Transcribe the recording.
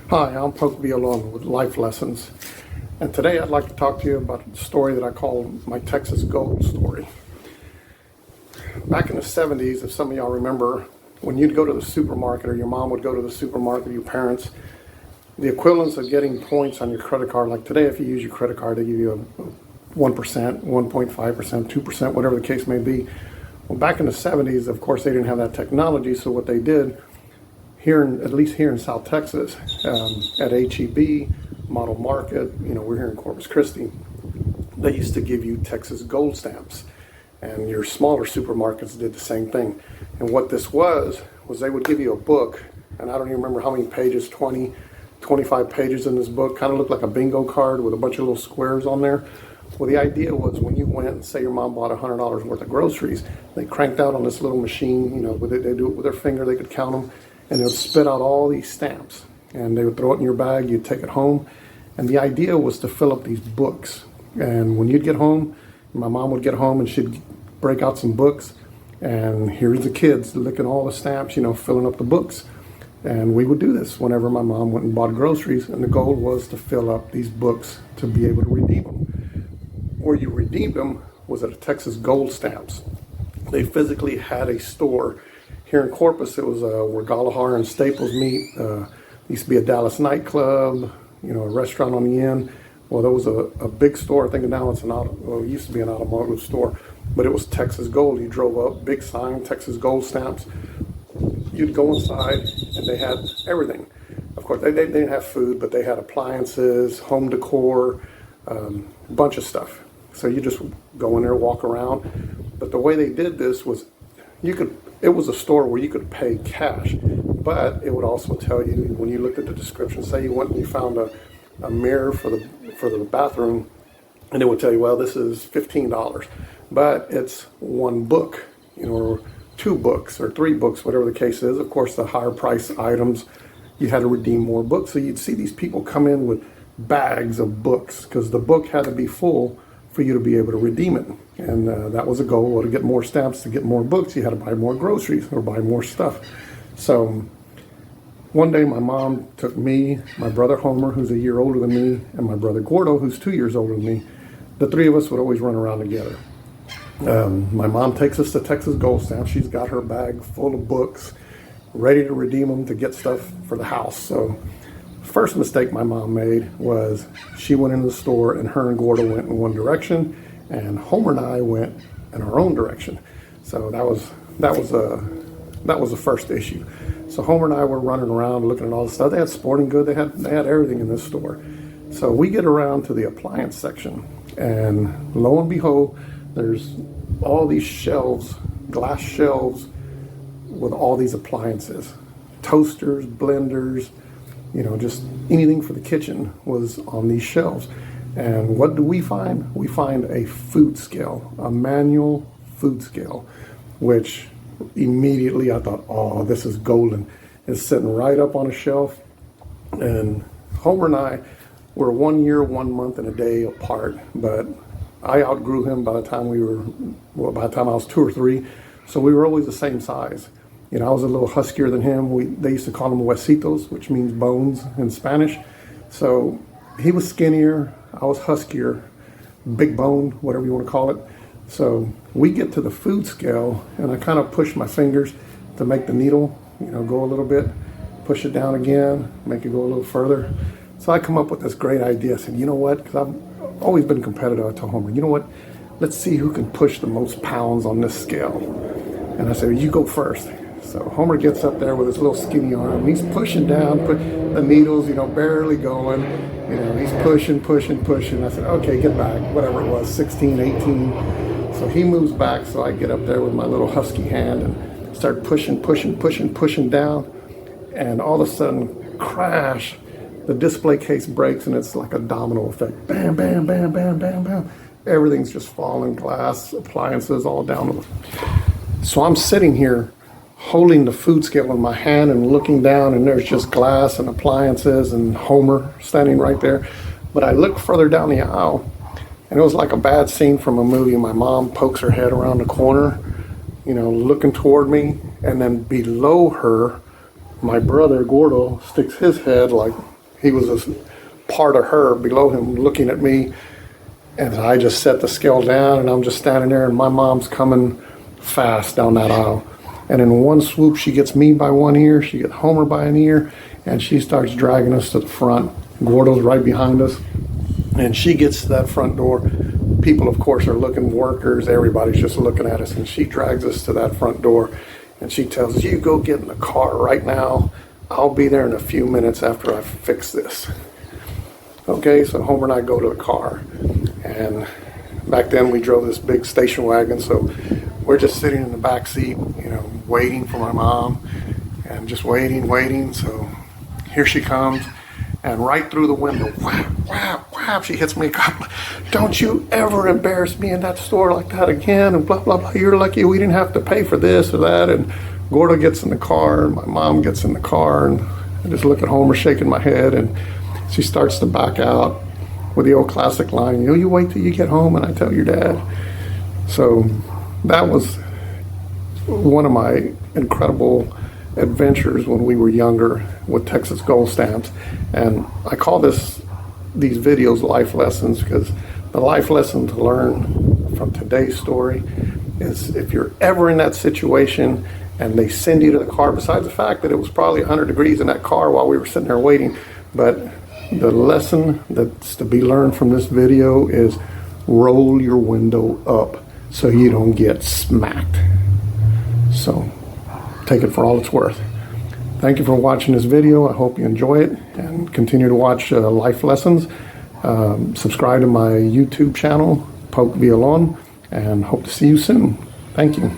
Hi, I'm Poke Villalon with Life Lessons, and today I'd like to talk to you about a story that I call my Texas Gold story. Back in the 70s, if some of y'all remember, when you'd go to the supermarket, or your mom would go to the supermarket, your parents, the equivalence of getting points on your credit card, like today if you use your credit card, they give you a 1%, 1.5%, 2%, whatever the case may be. Well, back in the 70s, of course, they didn't have that technology, so what they did, at least here in South Texas, at HEB, Model Market, we're here in Corpus Christi, they used to give you Texas Gold stamps. And your smaller supermarkets did the same thing. And what this was they would give you a book, and I don't even remember how many pages, 20, 25 pages in this book, kind of looked like a bingo card with a bunch of little squares on there. Well, the idea was when you went and say your mom bought $100 worth of groceries, they cranked out on this little machine, they do it with their finger, they could count them, and it would spit out all these stamps. And they would throw it in your bag, you'd take it home. And the idea was to fill up these books. And when you'd get home, my mom would get home and she'd break out some books. And here's the kids licking all the stamps, filling up the books. And we would do this whenever my mom went and bought groceries. And the goal was to fill up these books to be able to redeem them. Where you redeemed them was at a Texas Gold Stamps. They physically had a store. Here in Corpus, it was where Galahar and Staples meet. Used to be a Dallas nightclub, a restaurant on the end. Well, there was a big store. I think now it's it used to be an automotive store, but it was Texas Gold. You drove up, big sign, Texas Gold stamps. You'd go inside, and they had everything. Of course, they didn't have food, but they had appliances, home decor, a bunch of stuff. So you just go in there, walk around. But the way they did this was, it was a store where you could pay cash, but it would also tell you, when you looked at the description, say you went and you found a mirror for the bathroom, and it would tell you, well, this is $15, but it's one book, or two books or three books, whatever the case is. Of course, the higher price items, you had to redeem more books. So you'd see these people come in with bags of books because the book had to be full for you to be able to redeem it. And that was a goal, to get more stamps, to get more books, you had to buy more groceries or buy more stuff. So one day my mom took me, my brother Homer, who's a year older than me, and my brother Gordo, who's 2 years older than me. The three of us would always run around together. My mom takes us to Texas Gold Stamps. She's got her bag full of books, ready to redeem them to get stuff for the house. So first mistake my mom made was she went into the store, and her and Gordo went in one direction, and Homer and I went in our own direction. So that was the first issue. So Homer and I were running around looking at all the stuff. They had sporting goods. They had everything in this store. So we get around to the appliance section, and lo and behold, there's all these shelves, glass shelves with all these appliances, toasters, blenders, just anything for the kitchen was on these shelves. And what do we find? We find a food scale, a manual food scale, which immediately I thought, oh, this is golden. It's sitting right up on a shelf. And Homer and I were 1 year, 1 month, and a day apart, but I outgrew him by the time I was 2 or 3. So we were always the same size. I was a little huskier than him. They used to call him huesitos, which means bones in Spanish. So he was skinnier, I was huskier, big bone, whatever you want to call it. So we get to the food scale, and I kind of push my fingers to make the needle, go a little bit, push it down again, make it go a little further. So I come up with this great idea. I said, you know what, because I've always been competitive. I told Homer, you know what, let's see who can push the most pounds on this scale. And I said, you go first. So Homer gets up there with his little skinny arm. He's pushing down, the needles, barely going. He's pushing. I said, okay, get back, whatever it was, 16, 18. So he moves back, so I get up there with my little husky hand and start pushing down. And all of a sudden, crash, the display case breaks, and it's like a domino effect. Bam, bam, bam, bam, bam, bam. Everything's just falling, glass, appliances, all down. So I'm sitting here holding the food scale in my hand and looking down, and there's just glass and appliances and Homer standing right there. But I look further down the aisle, and it was like a bad scene from a movie. My mom pokes her head around the corner, looking toward me, and then below her, my brother Gordo sticks his head like he was a part of her below him looking at me. And I just set the scale down, and I'm just standing there, and my mom's coming fast down that aisle. And in one swoop, she gets me by one ear, she gets Homer by an ear, and she starts dragging us to the front. Gordo's right behind us, and she gets to that front door. People, of course, are looking, workers, everybody's just looking at us, and she drags us to that front door, and she tells us, you go get in the car right now. I'll be there in a few minutes after I fix this. Okay, so Homer and I go to the car, and back then we drove this big station wagon, so we're just sitting in the back seat, you know, waiting for my mom, and just waiting. So here she comes, and right through the window, whap, whap, whap, she hits me. Don't you ever embarrass me in that store like that again, and blah, blah, blah. You're lucky we didn't have to pay for this or that. And Gordo gets in the car, and my mom gets in the car, and I just look at Homer shaking my head, and she starts to back out with the old classic line, you know, you wait till you get home and I tell your dad. So that was one of my incredible adventures when we were younger with Texas Gold Stamps. And I call these videos life lessons, because the life lesson to learn from today's story is, if you're ever in that situation and they send you to the car, besides the fact that it was probably 100 degrees in that car while we were sitting there waiting, but the lesson that's to be learned from this video is roll your window up so you don't get smacked. So take it for all it's worth. Thank you for watching this video. I hope you enjoy it and continue to watch life lessons. Subscribe to my YouTube channel, Poke Violon, and hope to see you soon. Thank you.